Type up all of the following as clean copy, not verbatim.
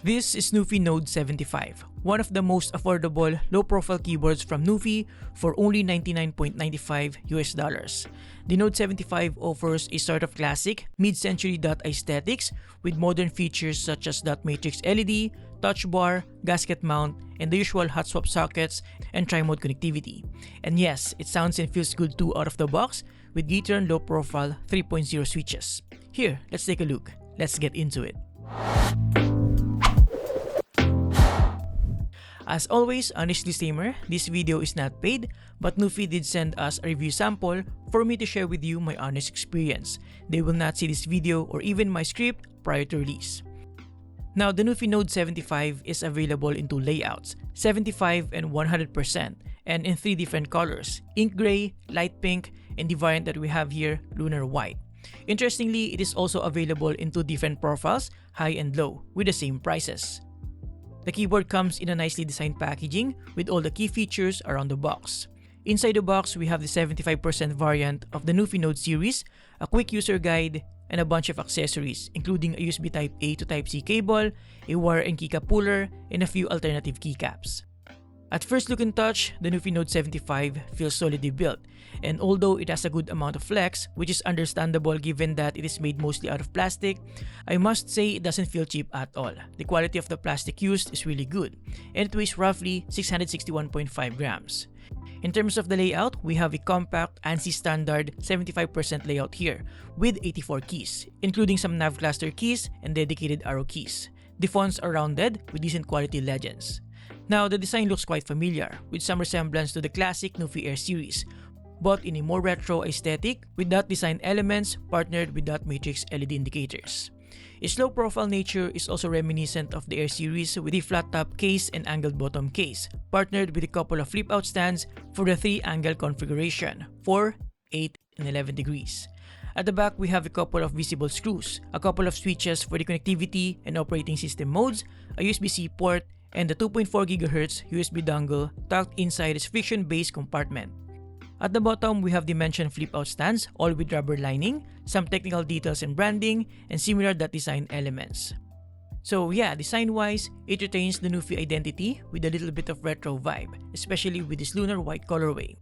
This is NuPhy Node75, one of the most affordable low-profile keyboards from NuPhy for only $99.95. The Node75 offers a sort of classic mid-century dot aesthetics with modern features such as dot matrix LED, touch bar, gasket mount, and the usual hot swap sockets and tri-mode connectivity. And yes, it sounds and feels good too out of the box with Gateron low-profile 3.0 switches. Here, let's take a look. Let's get into it. As always, honest disclaimer, this video is not paid, but NuPhy did send us a review sample for me to share with you my honest experience. They will not see this video or even my script prior to release. Now, the NuPhy Node75 is available in two layouts, 75 and 100%, and in three different colors, ink gray, light pink, and the variant that we have here, lunar white. Interestingly, it is also available in two different profiles, high and low, with the same prices. The keyboard comes in a nicely designed packaging with all the key features around the box. Inside the box, we have the 75% variant of the NuPhy Node series, a quick user guide, and a bunch of accessories, including a USB Type-A to Type-C cable, a wire and keycap puller, and a few alternative keycaps. At first look and touch, the NuPhy Node75 feels solidly built, and although it has a good amount of flex, which is understandable given that it is made mostly out of plastic, I must say it doesn't feel cheap at all. The quality of the plastic used is really good, and it weighs roughly 661.5 grams. In terms of the layout, we have a compact ANSI standard 75% layout here, with 84 keys, including some nav cluster keys and dedicated arrow keys. The fonts are rounded with decent quality legends. Now, the design looks quite familiar, with some resemblance to the classic NuPhy Air series, but in a more retro aesthetic with dot design elements partnered with dot matrix LED indicators. Its low-profile nature is also reminiscent of the Air series with a flat-top case and angled bottom case, partnered with a couple of flip-out stands for the 3-angle configuration, 4, 8, and 11 degrees. At the back, we have a couple of visible screws, a couple of switches for the connectivity and operating system modes, a USB-C port, and the 2.4 GHz USB dongle tucked inside its friction-based compartment. At the bottom, we have the mentioned flip-out stands, all with rubber lining, some technical details and branding, and similar dot design elements. So yeah, design-wise, it retains the NuPhy identity with a little bit of retro vibe, especially with this lunar white colorway.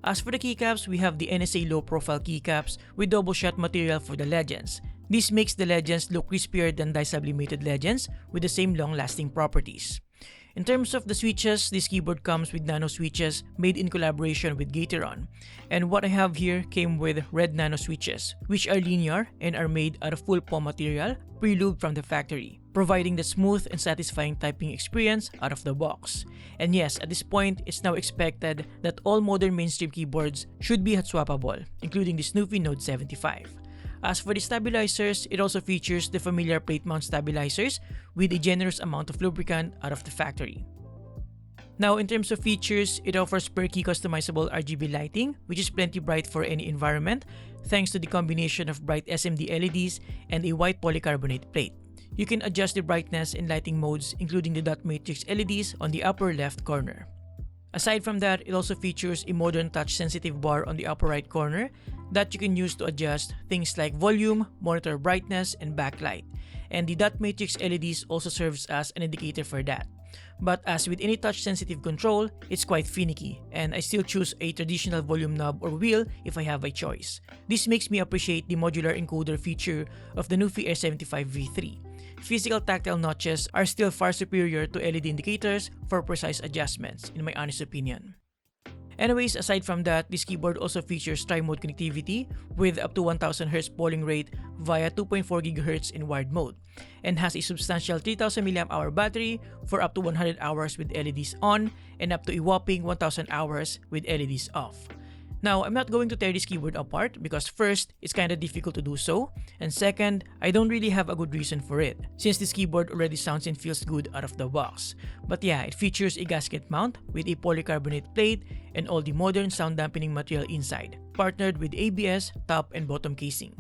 As for the keycaps, we have the NSA low-profile keycaps with double-shot material for the legends. This makes the legends look crispier than die-sublimated legends with the same long-lasting properties. In terms of the switches, this keyboard comes with nano switches made in collaboration with Gateron. And what I have here came with red nano switches, which are linear and are made out of full POM material, pre-lubed from the factory, providing the smooth and satisfying typing experience out of the box. And yes, at this point, it's now expected that all modern mainstream keyboards should be hot swappable, including this NuPhy Node75. As for the stabilizers, it also features the familiar plate mount stabilizers with a generous amount of lubricant out of the factory. Now, in terms of features, it offers per-key customizable RGB lighting, which is plenty bright for any environment, thanks to the combination of bright SMD LEDs and a white polycarbonate plate. You can adjust the brightness and lighting modes, including the dot matrix LEDs on the upper left corner. Aside from that, it also features a modern touch-sensitive bar on the upper right corner that you can use to adjust things like volume, monitor brightness, and backlight. And the dot matrix LEDs also serves as an indicator for that. But as with any touch-sensitive control, it's quite finicky, and I still choose a traditional volume knob or wheel if I have a choice. This makes me appreciate the modular encoder feature of the NuPhy Air 75 V3. Physical tactile notches are still far superior to LED indicators for precise adjustments, in my honest opinion. Anyways, aside from that, this keyboard also features tri-mode connectivity with up to 1000 Hz polling rate via 2.4 GHz in wired mode, and has a substantial 3000 mAh battery for up to 100 hours with LEDs on and up to a whopping 1000 hours with LEDs off. Now, I'm not going to tear this keyboard apart because first, it's kinda difficult to do so, and second, I don't really have a good reason for it, since this keyboard already sounds and feels good out of the box. But yeah, it features a gasket mount with a polycarbonate plate and all the modern sound dampening material inside, partnered with ABS top and bottom casing.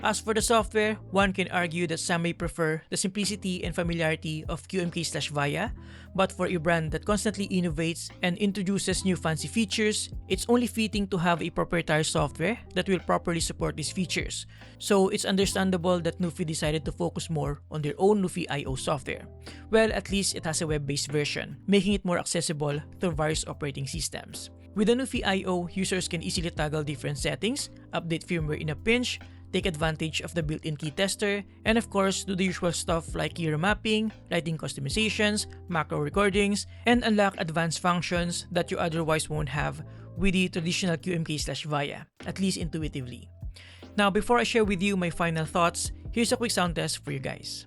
As for the software, one can argue that some may prefer the simplicity and familiarity of QMK/VIA, but for a brand that constantly innovates and introduces new fancy features, it's only fitting to have a proprietary software that will properly support these features. So it's understandable that NuPhy decided to focus more on their own NuPhy IO software. Well, at least it has a web-based version, making it more accessible through various operating systems. With the NuPhy IO, users can easily toggle different settings, update firmware in a pinch, take advantage of the built-in key tester, and of course, do the usual stuff like key remapping, lighting customizations, macro recordings, and unlock advanced functions that you otherwise won't have with the traditional QMK/VIA, at least intuitively. Now, before I share with you my final thoughts, here's a quick sound test for you guys.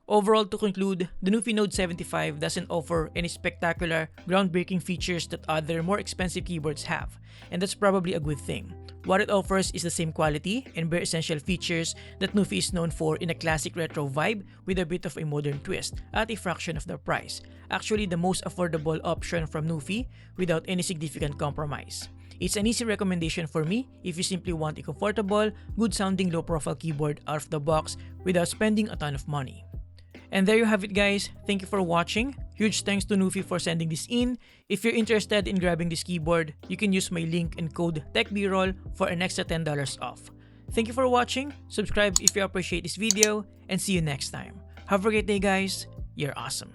Overall, to conclude, the NuPhy Node75 doesn't offer any spectacular, groundbreaking features that other more expensive keyboards have, and that's probably a good thing. What it offers is the same quality and bare essential features that NuPhy is known for in a classic retro vibe with a bit of a modern twist at a fraction of the price. Actually, the most affordable option from NuPhy without any significant compromise. It's an easy recommendation for me if you simply want a comfortable, good-sounding low-profile keyboard out of the box without spending a ton of money. And there you have it, guys. Thank you for watching. Huge thanks to NuPhy for sending this in. If you're interested in grabbing this keyboard, you can use my link and code TechBroll for an extra $10 off. Thank you for watching. Subscribe if you appreciate this video, and see you next time. Have a great day, guys. You're awesome.